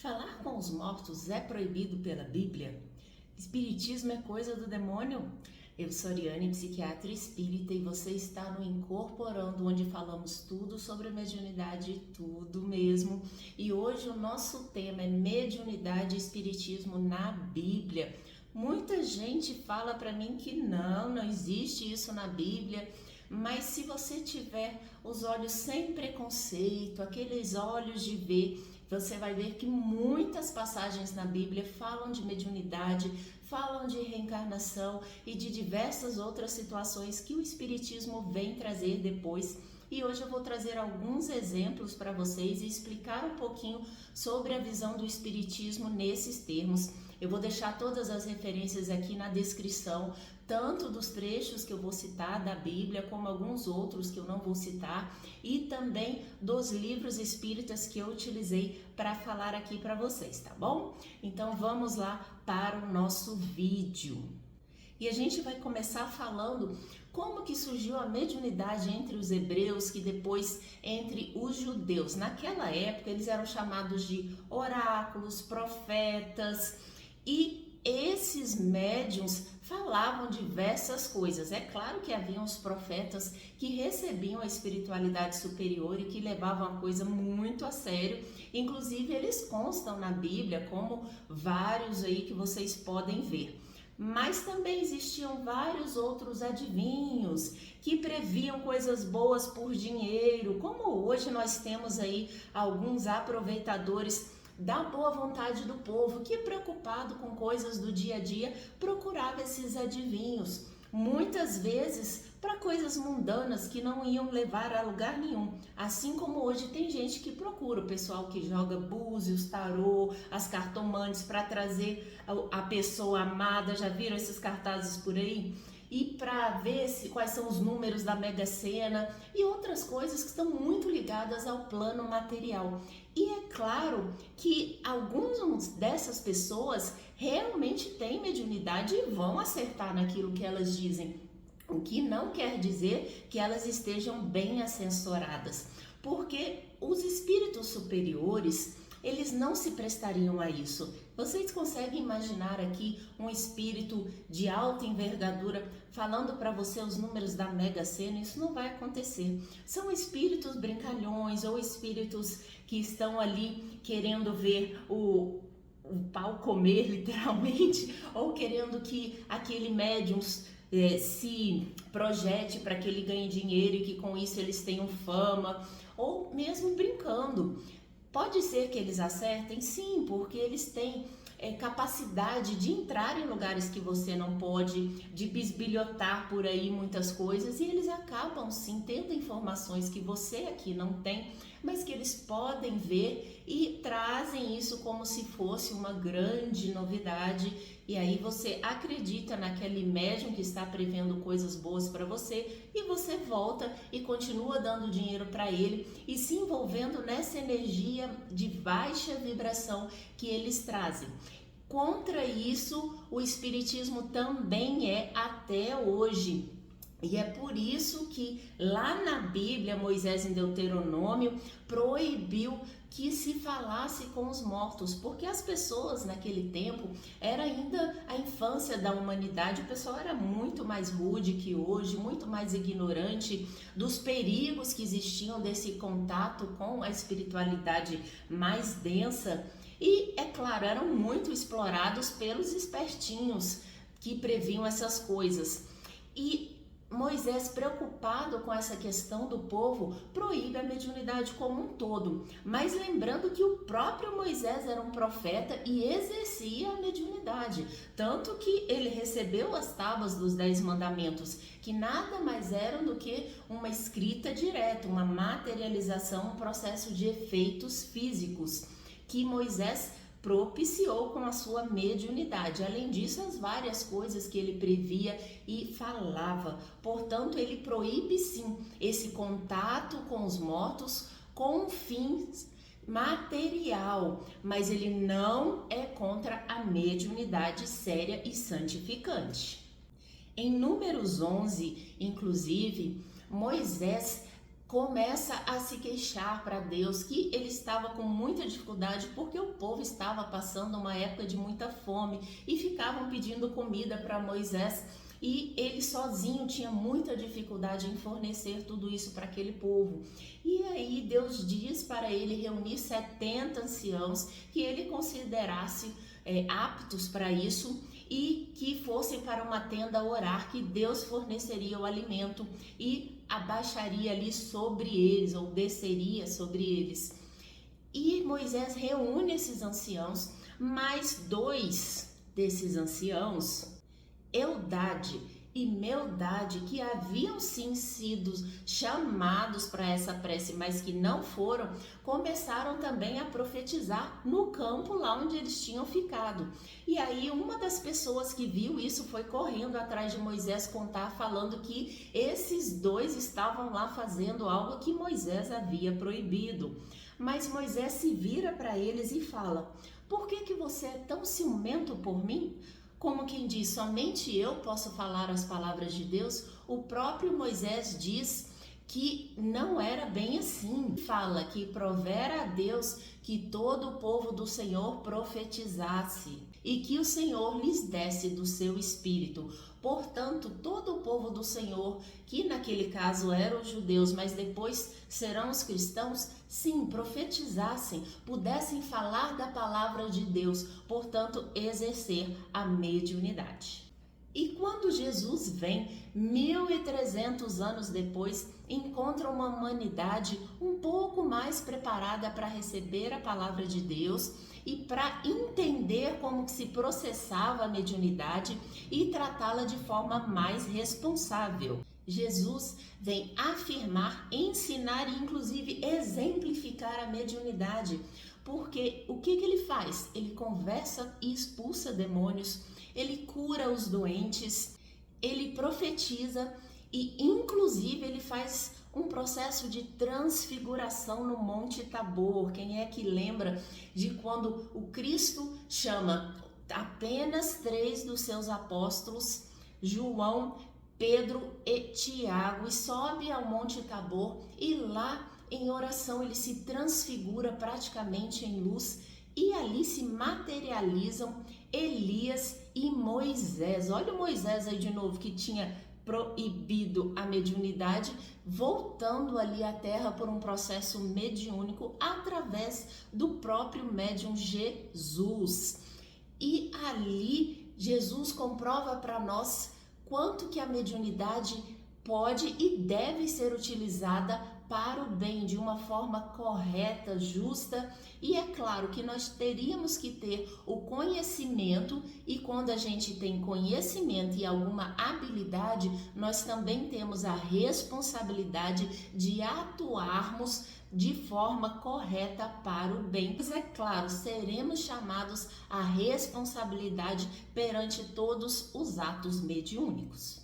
Falar com os mortos é proibido pela Bíblia? Espiritismo é coisa do demônio? Eu sou Ariane, psiquiatra espírita, e você está no Incorporando, onde falamos tudo sobre mediunidade, tudo mesmo. E hoje o nosso tema é mediunidade e espiritismo na Bíblia. Muita gente fala para mim que não existe isso na Bíblia. Mas se você tiver os olhos sem preconceito, aqueles olhos de ver, você vai ver que muitas passagens na Bíblia falam de mediunidade, falam de reencarnação e de diversas outras situações que o Espiritismo vem trazer depois. E hoje eu vou trazer alguns exemplos para vocês e explicar um pouquinho sobre a visão do Espiritismo nesses termos. Eu vou deixar todas as referências aqui na descrição, tanto dos trechos que eu vou citar da Bíblia, como alguns outros que eu não vou citar, e também dos livros espíritas que eu utilizei para falar aqui para vocês, tá bom? Então vamos lá para o nosso vídeo. E a gente vai começar falando como que surgiu a mediunidade entre os hebreus, que depois entre os judeus. Naquela época eles eram chamados de oráculos, profetas, e esses médiuns falavam diversas coisas. É claro que haviam os profetas que recebiam a espiritualidade superior e que levavam a coisa muito a sério. Inclusive eles constam na Bíblia como vários aí que vocês podem ver. Mas também existiam vários outros adivinhos que previam coisas boas por dinheiro, como hoje nós temos aí alguns aproveitadores da boa vontade do povo, que preocupado com coisas do dia a dia, procurava esses adivinhos, muitas vezes para coisas mundanas que não iam levar a lugar nenhum. Assim como hoje tem gente que procura, o pessoal que joga búzios, tarô, as cartomantes para trazer a pessoa amada. Já viram esses cartazes por aí? E para ver quais são os números da Mega Sena e outras coisas que estão muito ligadas ao plano material. E é claro que algumas dessas pessoas realmente têm mediunidade e vão acertar naquilo que elas dizem, o que não quer dizer que elas estejam bem assessoradas, porque os espíritos superiores, eles não se prestariam a isso. Vocês conseguem imaginar aqui um espírito de alta envergadura falando para você os números da Mega Sena? Isso não vai acontecer. São espíritos brincalhões ou espíritos que estão ali querendo ver o pau comer, literalmente, ou querendo que aquele médium se projete para que ele ganhe dinheiro e que com isso eles tenham fama, ou mesmo brincando. Pode ser que eles acertem? Sim, porque eles têm capacidade de entrar em lugares que você não pode, de bisbilhotar por aí muitas coisas, e eles acabam sim tendo informações que você aqui não tem, mas que eles podem ver e trazem isso como se fosse uma grande novidade. E aí você acredita naquele médium que está prevendo coisas boas para você e você volta e continua dando dinheiro para ele e se envolvendo nessa energia de baixa vibração que eles trazem. Contra isso, o espiritismo também é até hoje. E é por isso que lá na Bíblia, Moisés em Deuteronômio proibiu que se falasse com os mortos, porque as pessoas naquele tempo, era ainda a infância da humanidade, o pessoal era muito mais rude que hoje, muito mais ignorante dos perigos que existiam desse contato com a espiritualidade mais densa. E, é claro, eram muito explorados pelos espertinhos que previam essas coisas. E Moisés, preocupado com essa questão do povo, proíbe a mediunidade como um todo. Mas lembrando que o próprio Moisés era um profeta e exercia a mediunidade. Tanto que ele recebeu as tábuas dos 10 mandamentos, que nada mais eram do que uma escrita direta, uma materialização, um processo de efeitos físicos que Moisés propiciou com a sua mediunidade. Além disso, as várias coisas que ele previa e falava. Portanto, ele proíbe sim esse contato com os mortos com fins material, mas ele não é contra a mediunidade séria e santificante. Em Números 11, inclusive, Moisés começa a se queixar para Deus que ele estava com muita dificuldade porque o povo estava passando uma época de muita fome e ficavam pedindo comida para Moisés e ele sozinho tinha muita dificuldade em fornecer tudo isso para aquele povo. E aí Deus diz para ele reunir 70 anciãos que ele considerasse aptos para isso e que fossem para uma tenda orar, que Deus forneceria o alimento e abaixaria ali sobre eles, ou desceria sobre eles. E Moisés reúne esses anciãos, mais 2 desses anciãos, Eldade e Meldade, que haviam sim sido chamados para essa prece, mas que não foram, começaram também a profetizar no campo lá onde eles tinham ficado. E aí uma das pessoas que viu isso foi correndo atrás de Moisés contar, falando que esses 2 estavam lá fazendo algo que Moisés havia proibido. Mas Moisés se vira para eles e fala: por que você é tão ciumento por mim? Como quem diz, somente eu posso falar as palavras de Deus. O próprio Moisés diz que não era bem assim. Fala que provera a Deus que todo o povo do Senhor profetizasse e que o Senhor lhes desse do seu espírito. Portanto, todo o povo do Senhor, que naquele caso eram os judeus, mas depois serão os cristãos, sim, profetizassem, pudessem falar da palavra de Deus, portanto, exercer a mediunidade. E quando Jesus vem, 1300 anos depois, encontra uma humanidade um pouco mais preparada para receber a palavra de Deus e para entender como que se processava a mediunidade e tratá-la de forma mais responsável. Jesus vem afirmar, ensinar e inclusive exemplificar a mediunidade, porque o que ele faz? Ele conversa e expulsa demônios, ele cura os doentes, ele profetiza e inclusive ele faz um processo de transfiguração no Monte Tabor. Quem é que lembra de quando o Cristo chama apenas 3 dos seus apóstolos, João, Pedro e Tiago, e sobe ao Monte Tabor e lá em oração ele se transfigura praticamente em luz e ali se materializam Elias e Moisés. Olha o Moisés aí de novo, que tinha proibido a mediunidade, voltando ali à terra por um processo mediúnico através do próprio médium Jesus. E ali Jesus comprova para nós quanto que a mediunidade pode e deve ser utilizada para o bem, de uma forma correta, justa, e é claro que nós teríamos que ter o conhecimento, e quando a gente tem conhecimento e alguma habilidade, nós também temos a responsabilidade de atuarmos de forma correta para o bem. Mas é claro, seremos chamados à responsabilidade perante todos os atos mediúnicos.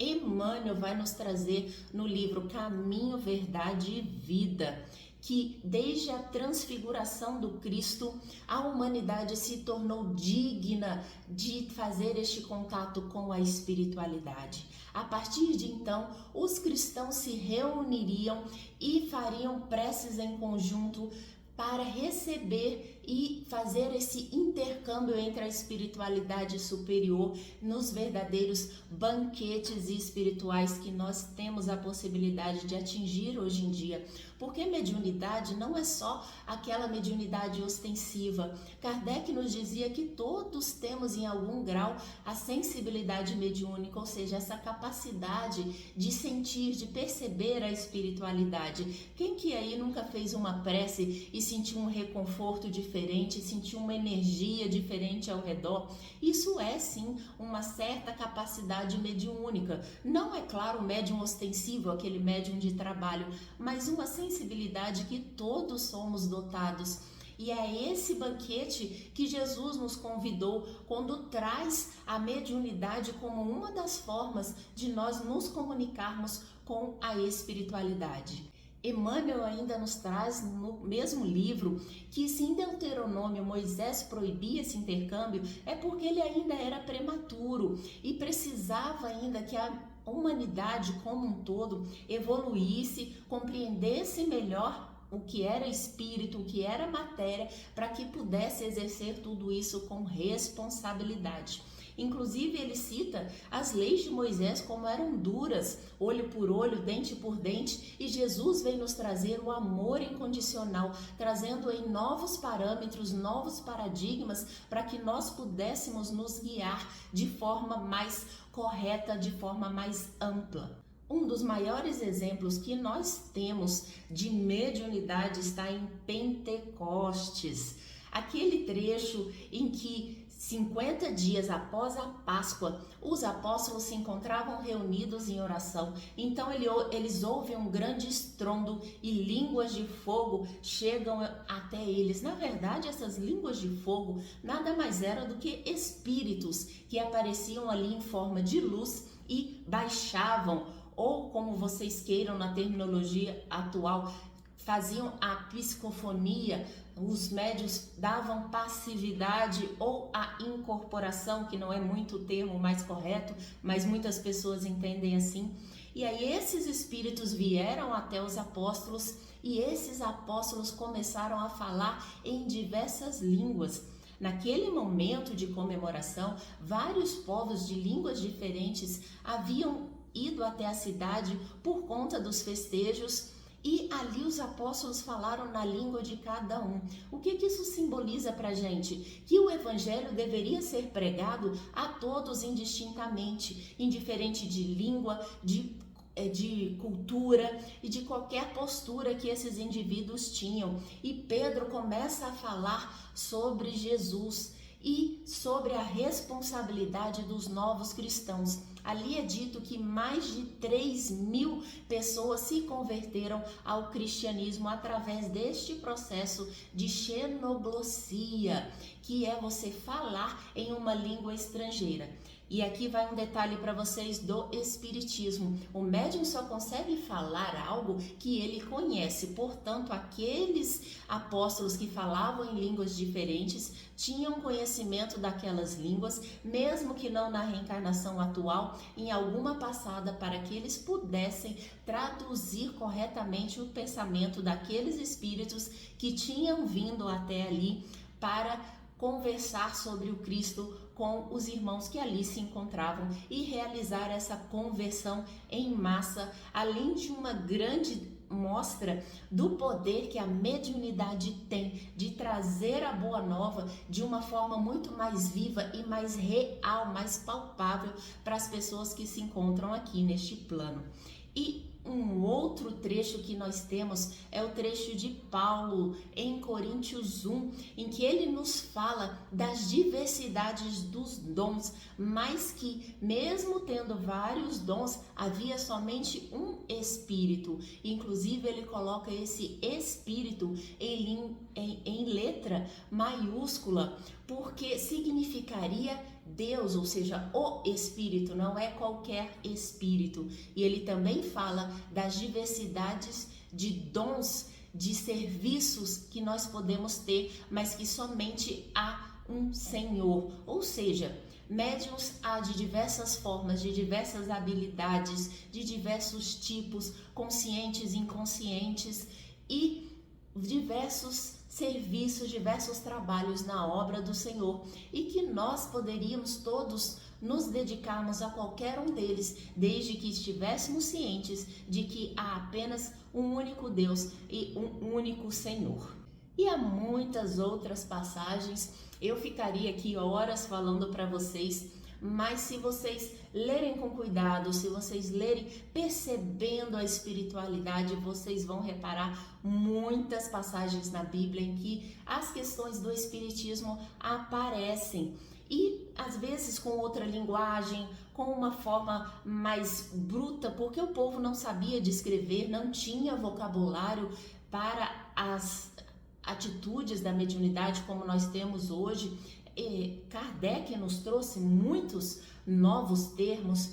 Emmanuel vai nos trazer no livro Caminho, Verdade e Vida que desde a transfiguração do Cristo, a humanidade se tornou digna de fazer este contato com a espiritualidade. A partir de então, os cristãos se reuniriam e fariam preces em conjunto para receber e fazer esse intercâmbio entre a espiritualidade superior nos verdadeiros banquetes espirituais que nós temos a possibilidade de atingir hoje em dia. Porque mediunidade não é só aquela mediunidade ostensiva. Kardec nos dizia que todos temos em algum grau a sensibilidade mediúnica, ou seja, essa capacidade de sentir, de perceber a espiritualidade. Quem que aí nunca fez uma prece e sentiu um reconforto diferente, sentiu uma energia diferente ao redor? Isso é sim uma certa capacidade mediúnica. Não é claro o médium ostensivo, aquele médium de trabalho, mas uma sensibilidade que todos somos dotados. E é esse banquete que Jesus nos convidou quando traz a mediunidade como uma das formas de nós nos comunicarmos com a espiritualidade. Emmanuel ainda nos traz no mesmo livro que se em Deuteronômio Moisés proibia esse intercâmbio, é porque ele ainda era prematuro e precisava ainda que a humanidade como um todo evoluísse, compreendesse melhor o que era espírito, o que era matéria, para que pudesse exercer tudo isso com responsabilidade. Inclusive, ele cita as leis de Moisés como eram duras, olho por olho, dente por dente, e Jesus vem nos trazer o amor incondicional, trazendo em novos parâmetros, novos paradigmas, para que nós pudéssemos nos guiar de forma mais correta, de forma mais ampla. Um dos maiores exemplos que nós temos de mediunidade está em Pentecostes, aquele trecho em que 50 dias após a Páscoa, os apóstolos se encontravam reunidos em oração. Então eles ouvem um grande estrondo e línguas de fogo chegam até eles. Na verdade, essas línguas de fogo nada mais eram do que espíritos que apareciam ali em forma de luz e baixavam, ou como vocês queiram na terminologia atual, faziam a psicofonia. Os médiuns davam passividade ou a incorporação, que não é muito o termo mais correto, mas muitas pessoas entendem assim. E aí esses espíritos vieram até os apóstolos e esses apóstolos começaram a falar em diversas línguas. Naquele momento de comemoração, vários povos de línguas diferentes haviam ido até a cidade por conta dos festejos, e ali os apóstolos falaram na língua de cada um. O que isso simboliza para a gente? Que o evangelho deveria ser pregado a todos indistintamente, indiferente de língua, de cultura e de qualquer postura que esses indivíduos tinham. E Pedro começa a falar sobre Jesus e sobre a responsabilidade dos novos cristãos. Ali é dito que mais de 3.000 pessoas se converteram ao cristianismo através deste processo de xenoglossia, que é você falar em uma língua estrangeira. E aqui vai um detalhe para vocês do espiritismo. O médium só consegue falar algo que ele conhece. Portanto, aqueles apóstolos que falavam em línguas diferentes tinham conhecimento daquelas línguas, mesmo que não na reencarnação atual, em alguma passada, para que eles pudessem traduzir corretamente o pensamento daqueles espíritos que tinham vindo até ali para conversar sobre o Cristo com os irmãos que ali se encontravam e realizar essa conversão em massa, além de uma grande mostra do poder que a mediunidade tem de trazer a boa nova de uma forma muito mais viva e mais real, mais palpável para as pessoas que se encontram aqui neste plano. E um outro trecho que nós temos é o trecho de Paulo em Coríntios 1, em que ele nos fala das diversidades dos dons, mas que mesmo tendo vários dons, havia somente um Espírito. Inclusive ele coloca esse Espírito em letra maiúscula, porque significaria Deus, ou seja, o Espírito, não é qualquer Espírito. E ele também fala das diversidades de dons, de serviços que nós podemos ter, mas que somente há um Senhor. Ou seja, médiuns há de diversas formas, de diversas habilidades, de diversos tipos, conscientes, inconscientes e diversos serviços, diversos trabalhos na obra do Senhor, e que nós poderíamos todos nos dedicarmos a qualquer um deles, desde que estivéssemos cientes de que há apenas um único Deus e um único Senhor. E há muitas outras passagens, eu ficaria aqui horas falando para vocês, mas se vocês lerem com cuidado, se vocês lerem percebendo a espiritualidade, vocês vão reparar muitas passagens na Bíblia em que as questões do espiritismo aparecem. E às vezes com outra linguagem, com uma forma mais bruta, porque o povo não sabia descrever, não tinha vocabulário para as atitudes da mediunidade como nós temos hoje. Kardec nos trouxe muitos novos termos,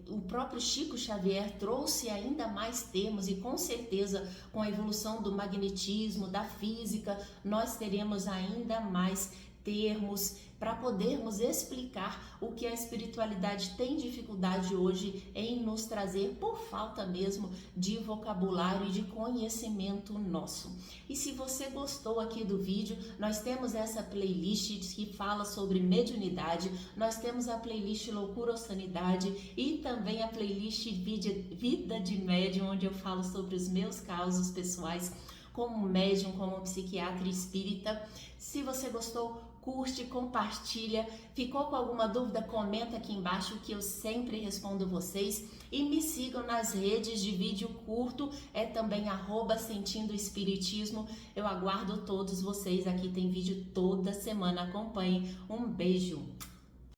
o próprio Chico Xavier trouxe ainda mais termos, e com certeza com a evolução do magnetismo, da física, nós teremos ainda mais termos, para podermos explicar o que a espiritualidade tem dificuldade hoje em nos trazer por falta mesmo de vocabulário e de conhecimento nosso. E se você gostou aqui do vídeo, nós temos essa playlist que fala sobre mediunidade, nós temos a playlist Loucura ou Sanidade e também a playlist Vida de Médium, onde eu falo sobre os meus causos pessoais como médium, como psiquiatra espírita. Se você gostou, curte, compartilha. Ficou com alguma dúvida? Comenta aqui embaixo que eu sempre respondo vocês. E me sigam nas redes de vídeo curto, é também @Sentindo Espiritismo. Eu aguardo todos vocês, aqui tem vídeo toda semana, acompanhem. Um beijo!